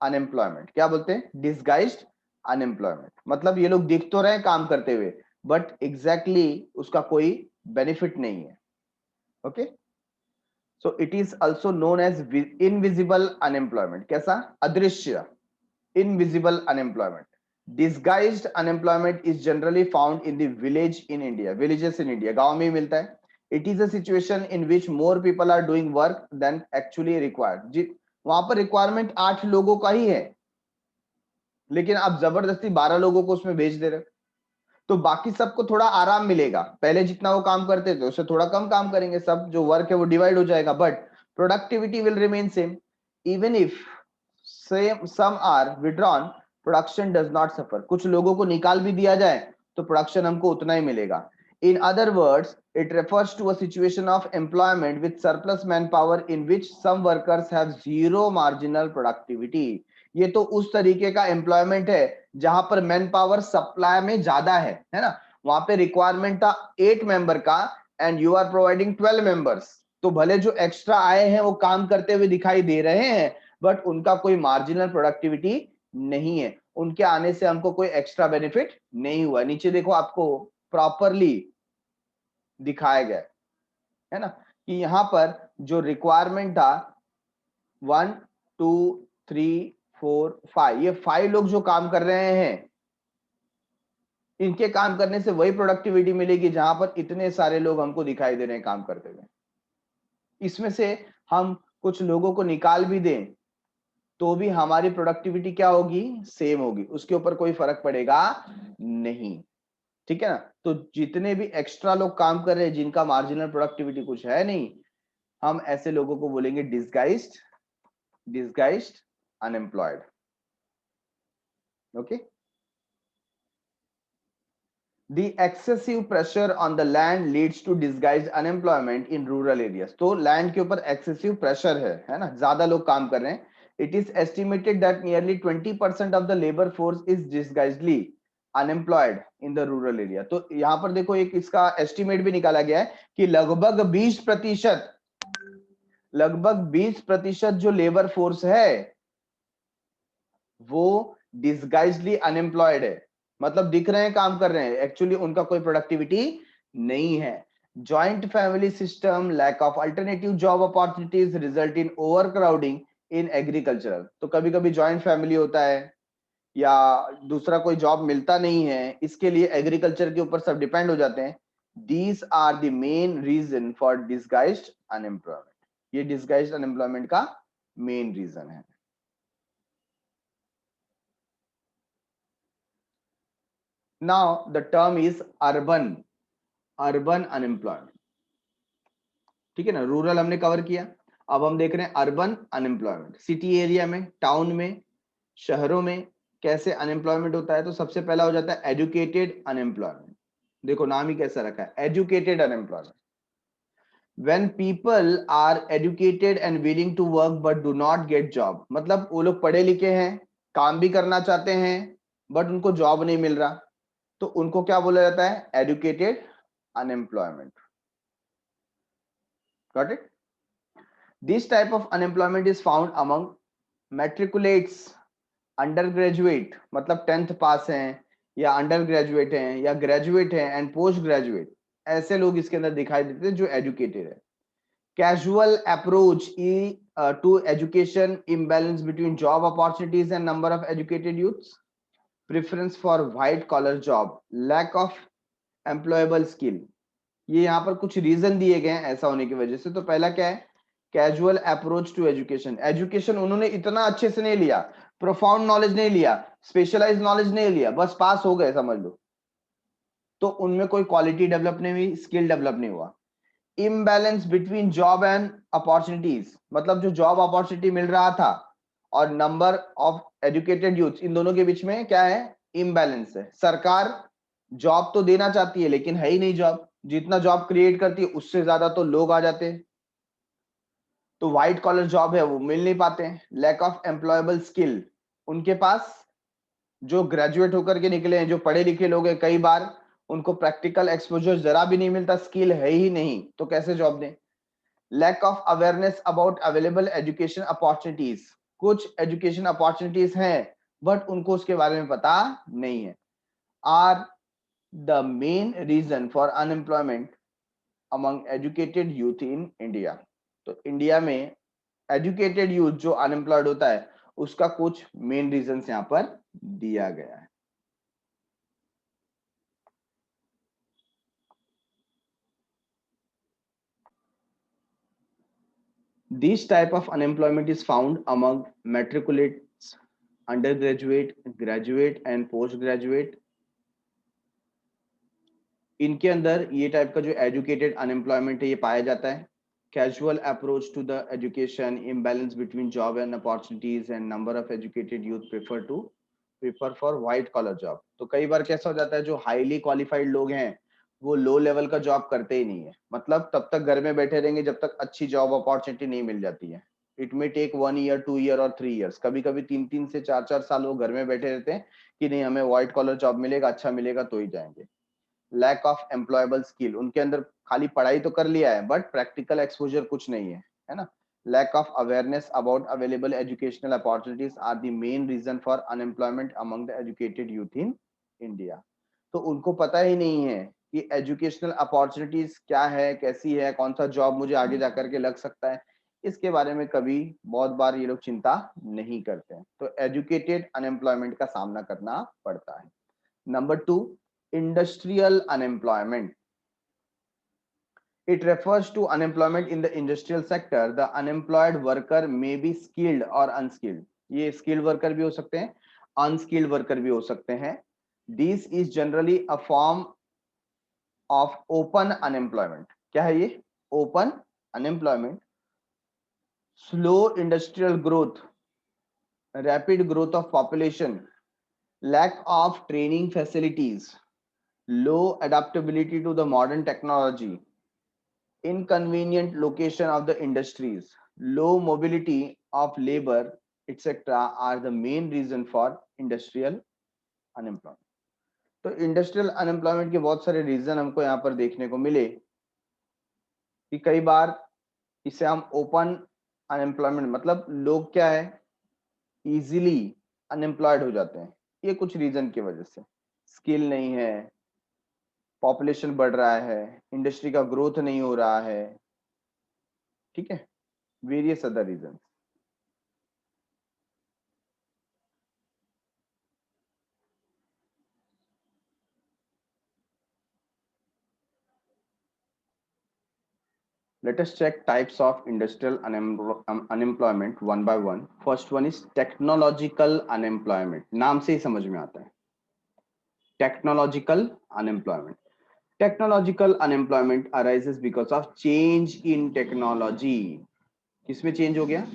A: अनएम्प्लॉयमेंट। क्या बोलते हैं? Disguised unemployment. मतलब ये लोग दिख तो रहे काम करते हुए, बट एग्जैक्टली उसका कोई बेनिफिट नहीं है। Okay, so it is also known as invisible unemployment. कैसा? अदृश्य, invisible unemployment. Disguised unemployment is generally found in the village in India, villages in India, गांव में ही मिलता है। It is a situation in which more people are doing work than actually required. वहां पर requirement 8 लोगों का ही है, लेकिन आप जबरदस्ती 12 लोगों को उसमें भेज दे रहे हो, तो बाकी सबको थोड़ा आराम मिलेगा। पहले जितना वो काम करते थे उससे थोड़ा कम काम करेंगे, सब जो वर्क है वो डिवाइड हो जाएगा, but productivity will remain same. Even if same some are withdrawn, production does not suffer. कुछ लोगों को निकाल भी दिया जाए तो प्रोडक्शन हमको उतना ही मिलेगा। In other words, it refers to a situation of employment with surplus manpower in which some workers have zero marginal productivity. ये तो उस तरीके का एम्प्लॉयमेंट है जहां पर मैन पावर सप्लाई में ज्यादा है ना। वहां पे रिक्वायरमेंट था 8 मेंबर का and you are providing 12 members. तो भले जो एक्स्ट्रा आए हैं वो काम करते हुए दिखाई दे रहे हैं, बट उनका कोई मार्जिनल प्रोडक्टिविटी नहीं है, उनके आने से हमको कोई एक्स्ट्रा बेनिफिट नहीं हुआ। नीचे देखो आपको प्रॉपरली दिखाया गया है ना, कि यहाँ पर जो रिक्वायरमेंट था 1 2 3 4 5, ये 5 लोग जो काम कर रहे हैं, इनके काम करने से वही प्रोडक्टिविटी मिलेगी जहां पर इतने सारे लोग हमको दिखाई दे रहे हैं काम करते हुए। इसमें से हम कुछ लोगों को निकाल भी दें तो भी हमारी प्रोडक्टिविटी क्या होगी, सेम होगी, उसके ऊपर कोई फर्क पड़ेगा नहीं। ठीक है ना, तो जितने भी एक्स्ट्रा लोग काम कर रहे हैं जिनका मार्जिनल प्रोडक्टिविटी कुछ है नहीं, हम ऐसे लोगों को बोलेंगे disguised unemployed. Okay. The excessive pressure on the land leads to disguised unemployment in rural areas. तो लैंड के ऊपर excessive pressure है ना, ज्यादा लोग काम कर रहे हैं। It is estimated that nearly 20% of the labor force is disguisedly unemployed in the rural area. तो यहाँ पर देखो एक इसका एस्टिमेट भी निकाला गया है कि लगभग 20% जो लेबर फोर्स है वो डिस्गाइज्डली अनएम्प्लॉयड है, मतलब दिख रहे हैं काम कर रहे हैं, एक्चुअली उनका कोई प्रोडक्टिविटी नहीं है। Joint family system, lack of alternative job opportunities result in overcrowding in agricultural. तो कभी कभी जॉइंट फैमिली होता है या दूसरा कोई जॉब मिलता नहीं है, इसके लिए एग्रीकल्चर के ऊपर सब डिपेंड हो जाते हैं। These are the main reason for disguised unemployment. ये डिस्गाइज्ड अनएम्प्लॉयमेंट का मेन रीजन है। Now the term is urban unemployment. ठीक है ना, रूरल हमने कवर किया, अब हम देख रहे हैं अर्बन अनएम्प्लॉयमेंट। सिटी एरिया में, टाउन में, शहरों में कैसे अनएम्प्लॉयमेंट होता है। तो सबसे पहला हो जाता है एजुकेटेड अनएम्प्लॉयमेंट। देखो नाम ही कैसा रखा है, educated unemployment. When people are educated and willing to work but do not get job, मतलब वो लोग पढ़े लिखे हैं, काम भी करना चाहते हैं, बट उनको जॉब नहीं मिल रहा, तो उनको क्या बोला जाता है, educated unemployment. Got it. This type of unemployment is found among matriculates, undergraduate, मतलब 10th पास हैं या अंडर ग्रेजुएट हैं या ग्रेजुएट हैं एंड पोस्ट ग्रेजुएट, ऐसे लोग इसके अंदर दिखाई देते हैं जो एजुकेटेड है। Casual approach to education, imbalance between job opportunities and number of educated youths, preference for white collar job, lack of employable skill. ये यहाँ पर कुछ रीजन दिए गए हैं ऐसा होने की वजह से। तो पहला क्या है, casual approach to education. Education उन्होंने इतना अच्छे से नहीं लिया, प्रोफाउंड नॉलेज नहीं लिया, स्पेशलाइज नॉलेज नहीं लिया, बस पास हो गए समझ लो, तो उनमें कोई क्वालिटी डेवलप नहीं हुई, स्किल डेवलप नहीं हुआ। Imbalance between job and opportunities, मतलब जो जॉब अपॉर्चुनिटी मिल रहा था और नंबर ऑफ एजुकेटेड यूथ, इन दोनों के बीच में क्या है, इम्बैलेंस है। सरकार जॉब तो देना चाहती है लेकिन है ही नहीं जॉब, जितना जॉब क्रिएट करती है उससे ज्यादा तो लोग आ जाते हैं, तो व्हाइट कॉलर जॉब है वो मिल नहीं पाते हैं। लैक ऑफ एम्प्लॉयबल स्किल, उनके पास जो ग्रेजुएट होकर के निकले हैं, जो पढ़े लिखे लोग हैं, कई बार उनको प्रैक्टिकल एक्सपोजर जरा भी नहीं मिलता, स्किल है ही नहीं, तो कैसे जॉब दें। Lack of awareness about available education opportunities, कुछ एजुकेशन अपॉर्चुनिटीज हैं बट उनको उसके बारे में पता नहीं है, are the main reason for unemployment among educated youth in India. तो इंडिया में एजुकेटेड यूथ जो अनएम्प्लॉयड होता है उसका कुछ मेन रीजन यहाँ पर दिया गया है। This type of unemployment is found among matriculates, undergraduate, graduate and postgraduate। इनके अंदर ये टाइप का जो एजुकेटेड अनएम्प्लॉयमेंट है ये पाया जाता है। Casual approach to the education, imbalance between job and opportunities and number of educated youth prefer for white collar job. तो कई बार कैसा हो जाता है, जो हाईली क्वालिफाइड लोग हैं वो लो लेवल का जॉब करते ही नहीं है, मतलब तब तक घर में बैठे रहेंगे जब तक अच्छी जॉब अपॉर्चुनिटी नहीं मिल जाती है। It may take 1 year 2 year और 3 ईयर्स, कभी कभी 3 से 4 साल वो घर में बैठे रहते हैं कि नहीं हमें व्हाइट कॉलर जॉब मिलेगा, अच्छा मिलेगा तो ही जाएंगे। लैक ऑफ एम्प्लॉयबल स्किल, उनके अंदर खाली पढ़ाई तो कर लिया है बट प्रैक्टिकल एक्सपोजर कुछ नहीं है ना. Lack of awareness about available educational opportunities are the main reason for unemployment among the educated youth in India. तो उनको पता ही नहीं है कि एजुकेशनल अपॉर्चुनिटीज क्या है, कैसी है, कौन सा जॉब मुझे आगे जाकर के लग सकता है, इसके बारे में कभी बहुत बार ये लोग चिंता नहीं करते हैं. तो एजुकेटेड अनएम्प्लॉयमेंट का सामना करना पड़ता है. Number 2, industrial unemployment. It refers to unemployment in the industrial sector. The unemployed worker may be skilled or unskilled. ये skilled worker भी हो सकते हैं, unskilled worker भी हो सकते हैं. This is generally a form of open unemployment. क्या है ये? Open unemployment. Slow industrial growth, rapid growth of population, lack of training facilities, low adaptability to the modern technology, inconvenient location of the industries, low mobility of labor, etc. are the main reason for industrial unemployment. तो industrial unemployment के बहुत सारे reason हमको यहाँ पर देखने को मिले कि कई बार इसे हम ओपन अनएम्प्लॉयमेंट, मतलब लोग क्या है, इजीली अनएम्प्लॉयड हो जाते हैं. ये कुछ रीजन की वजह से, स्किल नहीं है, पॉपुलेशन बढ़ रहा है, इंडस्ट्री का ग्रोथ नहीं हो रहा है, ठीक है, various other reason. Let us check types of industrial unemployment one by one. First one is technological unemployment. नाम से ही समझ में आता है. Technological unemployment. Technological unemployment arises because of change in technology. किसमें चेंज हो गया?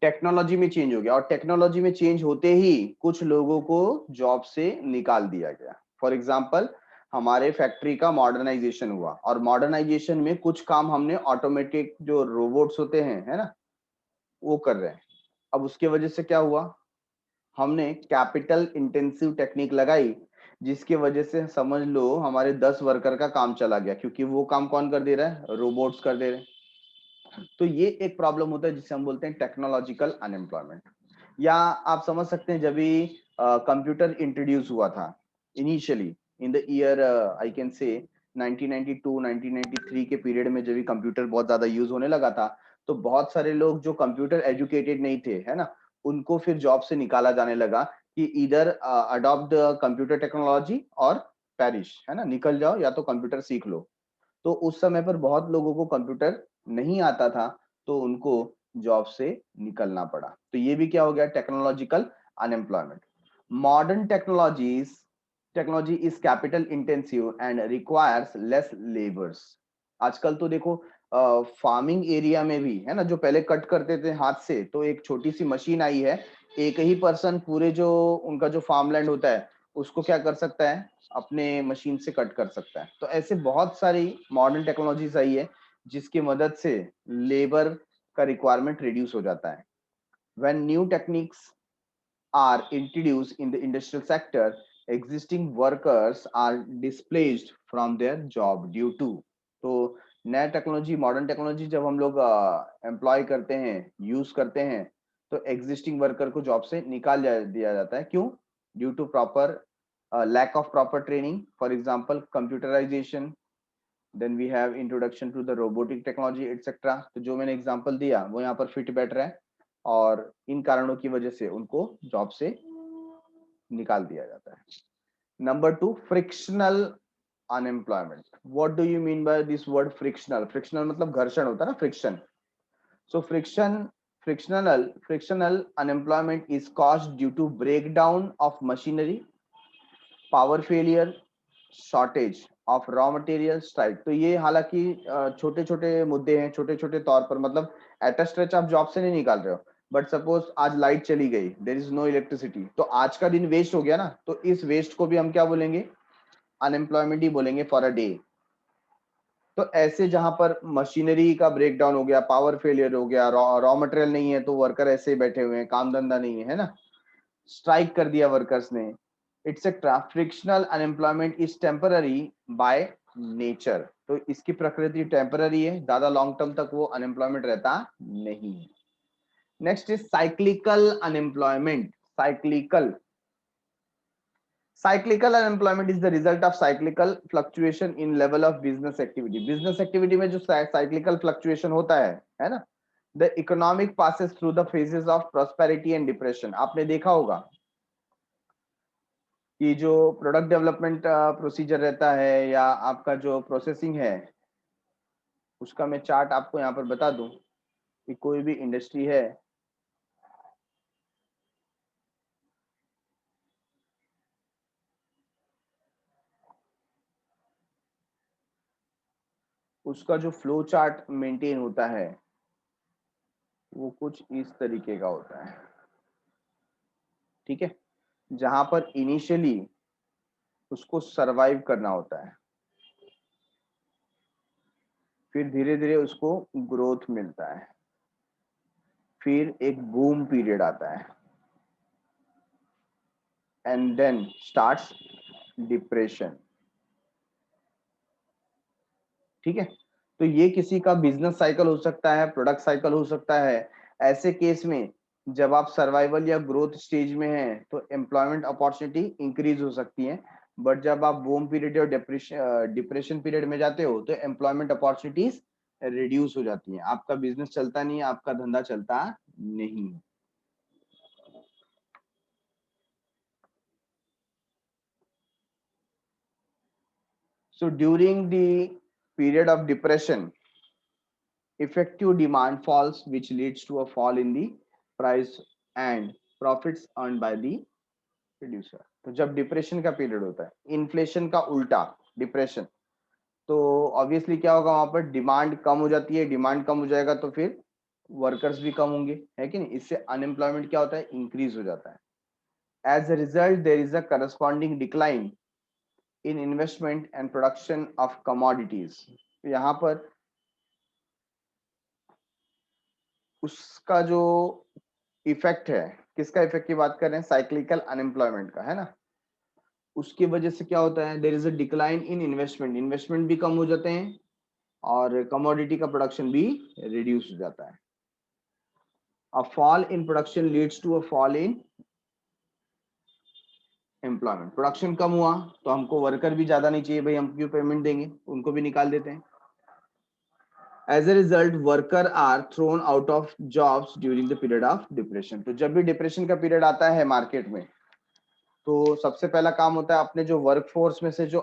A: टेक्नोलॉजी में चेंज हो गया, और टेक्नोलॉजी में चेंज होते ही कुछ लोगों को जॉब से निकाल दिया गया. फॉर एग्जाम्पल, हमारे फैक्ट्री का मॉडर्नाइजेशन हुआ, और मॉडर्नाइजेशन में कुछ काम हमने ऑटोमेटिक जो रोबोट्स होते हैं, है ना, वो कर रहे हैं. अब उसके वजह से क्या हुआ, हमने कैपिटल इंटेंसिव टेक्निक लगाई, जिसकी वजह से समझ लो हमारे 10 वर्कर का काम चला गया, क्योंकि वो काम कौन कर दे रहा है? रोबोट्स कर दे रहे हैं. तो ये एक प्रॉब्लम होता है जिसे हम बोलते हैं टेक्नोलॉजिकल अनएम्प्लॉयमेंट. या आप समझ सकते हैं, जब भी कंप्यूटर इंट्रोड्यूस हुआ था initially in the year I can say 1992 1993 के पीरियड में, जब भी कंप्यूटर बहुत ज्यादा यूज होने लगा था, तो बहुत सारे लोग जो कंप्यूटर एजुकेटेड नहीं थे, है ना, उनको फिर जॉब से निकाला जाने लगा कि इधर अडॉप्ट द कंप्यूटर टेक्नोलॉजी और पेरिश, है ना, निकल जाओ या तो कंप्यूटर सीख लो. तो उस समय पर बहुत लोगों को कंप्यूटर नहीं आता था, तो उनको जॉब से निकलना पड़ा. तो ये भी क्या हो गया? Technological unemployment. Modern technology is capital intensive and requires less labours. आजकल तो देखो फार्मिंग एरिया में भी, है ना, जो पहले कट करते थे हाथ से, तो एक छोटी सी मशीन आई है, एक ही पर्सन पूरे जो उनका जो फार्मलैंड होता है उसको क्या कर सकता है? अपने मशीन से कट कर सकता है. तो ऐसे बहुत सारी मॉडर्न टेक्नोलॉजीज आई है जिसकी मदद से लेबर का रिक्वायरमेंट रिड्यूस हो जाता है. When new techniques are introduced in the industrial sector, existing workers are displaced from their job due to. तो नया टेक्नोलॉजी, मॉडर्न टेक्नोलॉजी जब हम लोग एम्प्लॉय करते हैं, यूज करते हैं, तो एग्जिस्टिंग वर्कर को जॉब से निकाल दिया जाता है. क्यों? Due to proper lack of proper training. For example, computerization, then we have introduction to the robotic technology etc. तो जो मैंने एग्जांपल दिया वो यहाँ पर फिट बैठ रहा है, और इन कारणों की वजह से उनको जॉब से निकाल दिया जाता है. Number 2, frictional unemployment. What do you mean by this word frictional? Frictional मतलब घर्षण होता है ना, friction. So frictional unemployment is caused due to breakdown of machinery, power failure, shortage of raw material, strike. तो ये हालांकि छोटे छोटे मुद्दे हैं, छोटे छोटे तौर पर, मतलब एट अ स्ट्रेच आप जॉब से नहीं निकाल रहे हो, बट सपोज आज लाइट चली गई, देयर इज नो इलेक्ट्रिसिटी, तो आज का दिन वेस्ट हो गया ना, तो इस वेस्ट को भी हम क्या बोलेंगे? अनएम्प्लॉयमेंट ही बोलेंगे फॉर अ डे. तो ऐसे जहां पर मशीनरी का ब्रेकडाउन हो गया, पावर फेलियर हो गया, रॉ मटेरियल नहीं है, तो वर्कर ऐसे ही बैठे हुए हैं, काम धंधा नहीं है, है ना, स्ट्राइक कर दिया वर्कर्स ने, it's a frictional unemployment is temporary by nature. तो इसकी प्रकृति टेम्पररी है, ज्यादा लॉन्ग टर्म तक वो अनएम्प्लॉयमेंट रहता नहीं है। Next is cyclical unemployment. Cyclical unemployment is the result of cyclical fluctuation in level of business activity. Business activity में जो साइक्लिकल फ्लक्चुएशन होता है ना, the economic passes through the phases of prosperity and depression. आपने देखा होगा कि जो प्रोडक्ट डेवलपमेंट प्रोसीजर रहता है या आपका जो प्रोसेसिंग है, उसका मैं चार्ट आपको यहाँ पर बता दूं कि कोई भी इंडस्ट्री है, उसका जो फ्लो चार्ट मेंटेन होता है वो कुछ इस तरीके का होता है। ठीक है, जहां पर इनिशियली उसको सरवाइव करना होता है, फिर धीरे धीरे उसको ग्रोथ मिलता है, फिर एक बूम पीरियड आता है, एंड देन स्टार्ट्स डिप्रेशन। ठीक है, तो ये किसी का बिजनेस साइकिल हो सकता है, प्रोडक्ट साइकिल हो सकता है। ऐसे केस में जब आप सर्वाइवल या ग्रोथ स्टेज में हैं तो एम्प्लॉयमेंट अपॉर्चुनिटी इंक्रीज हो सकती है, बट जब आप बूम पीरियड और डिप्रेशन पीरियड में जाते हो तो एम्प्लॉयमेंट अपॉर्चुनिटीज रिड्यूस हो जाती हैं, आपका बिजनेस चलता नहीं है, आपका धंधा चलता नहीं। So during the period of depression, effective demand falls, which leads to a fall in the price and profits earned by the producer. तो जब डिप्रेशन का पीरियड होता है, इन्फ्लेशन का उल्टा डिप्रेशन, तो ऑब्वियसली क्या होगा, वहां पर डिमांड कम हो जाती है, डिमांड कम हो जाएगा तो फिर वर्कर्स भी कम होंगे, है कि नहीं। इससे अनएम्प्लॉयमेंट क्या होता है, इंक्रीज हो जाता है। As a result there is a corresponding decline in investment and production of commodities. यहाँ पर उसका जो इफेक्ट है, किसका इफेक्ट की बात कर रहे हैं, साइक्लिकल अनएम्प्लॉयमेंट का, है ना। उसकी वजह से क्या होता है, there is a decline in investment, investment भी कम हो जाते हैं और कमोडिटी का प्रोडक्शन भी रिड्यूस हो जाता है। A fall in production leads to a fall in employment. Production कम हुआ तो हमको वर्कर भी ज्यादा नहीं चाहिए, भाई हम क्यों पेमेंट देंगे, उनको भी निकाल देते हैं। As a result worker are thrown out of jobs during the period of depression. तो जब भी डिप्रेशन का पीरियड आता है मार्केट में, तो सबसे पहला काम होता है अपने जो वर्कफोर्स में से जो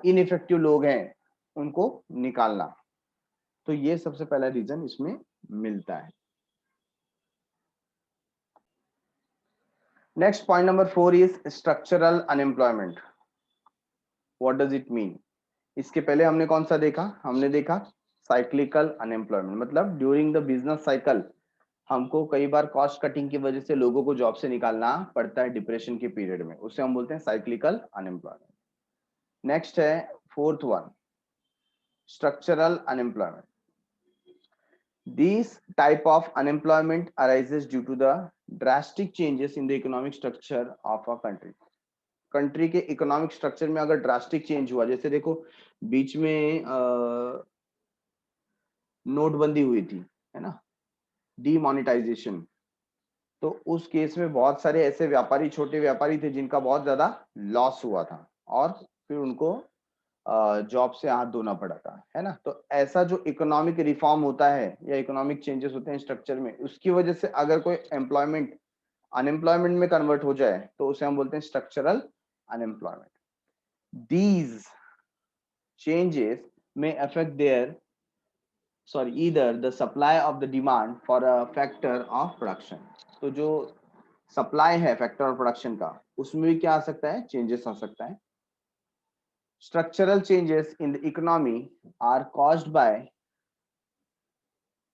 A: इनइफेक्टिव लोग हैं उनको निकालना। तो ये सबसे पहला रीजन इसमें मिलता है। Next point number 4 is structural unemployment. What does it mean. इसके पहले हमने कौन सा देखा, हमने देखा साइक्लिकल अनएम्प्लॉयमेंट, मतलब ड्यूरिंग द बिजनेस साइकिल हमको कई बार कॉस्ट कटिंग की वजह से लोगों को जॉब से निकालना पड़ता है डिप्रेशन के पीरियड में, उसे हम बोलते हैं साइक्लिकल अनएम्प्लॉयमेंट। नेक्स्ट है fourth one, structural unemployment. This type of unemployment arises due to the drastic changes in the economic structure of a country. Country के इकोनॉमिक स्ट्रक्चर में अगर ड्रास्टिक चेंज हुआ, जैसे देखो बीच में नोटबंदी हुई थी, है ना, डीमोनेटाइजेशन, तो उस केस में बहुत सारे ऐसे व्यापारी, छोटे व्यापारी थे जिनका बहुत ज्यादा लॉस हुआ था और फिर उनको जॉब से हाथ धोना पड़ा था, है ना। तो ऐसा जो इकोनॉमिक रिफॉर्म होता है या इकोनॉमिक चेंजेस होते हैं स्ट्रक्चर में, उसकी वजह से अगर कोई एम्प्लॉयमेंट अनएम्प्लॉयमेंट में कन्वर्ट हो जाए तो उसे हम बोलते हैं स्ट्रक्चरल अनएम्प्लॉयमेंट। दीज चेंजेस में affect there either the supply of the demand for a factor of production। तो जो सप्लाई है फैक्टर ऑफ प्रोडक्शन का, उसमें भी क्या आ सकता है, चेंजेस आ सकता है। Structural changes in the economy are caused by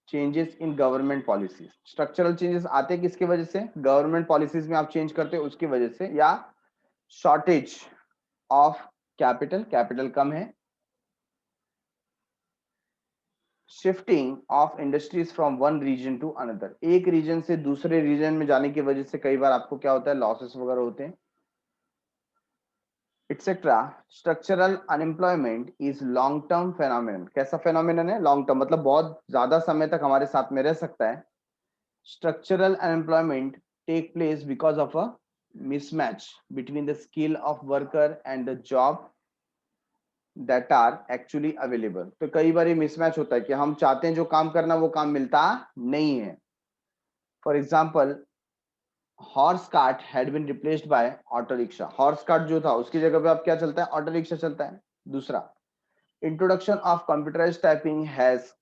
A: changes in government policies। Structural changes आते किसकी वजह से, गवर्नमेंट पॉलिसीज में आप चेंज करते हो उसकी वजह से, या शॉर्टेज ऑफ कैपिटल, कैपिटल कम है, shifting of industries from one region to another, एक रीजन से दूसरे रीजन में जाने की वजह से कई बार आपको क्या होता है, लॉसेस वगैरह होते हैं। Etcetera. Structural unemployment is long term phenomenon. कैसा फेनोमेनन है? लॉन्ग टर्म, मतलब बहुत ज्यादा समय तक हमारे साथ में रह सकता है। Structural unemployment take place because of a mismatch between the skill of worker and the job that are actually available। तो कई बार ये मिसमैच होता है कि हम चाहते हैं जो काम करना वो काम मिलता नहीं है। For example, horse cart had been replaced by auto rickshaw. Horse cart जो था उसकी जगह पे अब क्या चलता है? ऑटो रिक्शा चलता है। दूसरा, introduction of computerised typing has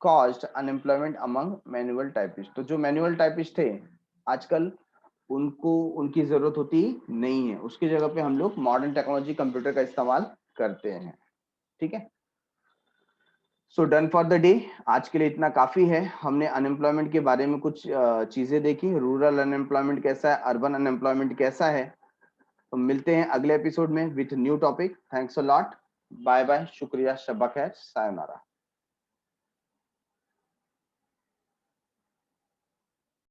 A: caused unemployment among manual typist. तो जो मैनुअल टाइपिस्ट थे आजकल उनको उनकी जरूरत होती नहीं है, उसकी जगह पे हम लोग मॉडर्न टेक्नोलॉजी कंप्यूटर का इस्तेमाल करते हैं। ठीक है, so done for the day. आज के लिए इतना काफी है। हमने अनएम्प्लॉयमेंट के बारे में कुछ चीजें देखी, रूरल अनएम्प्लॉयमेंट कैसा है, अर्बन अनएम्प्लॉयमेंट कैसा है। तो मिलते हैं अगले एपिसोड में with new topic. Thanks a lot, bye bye, शुक्रिया, शब्बा खैर, सायोनारा।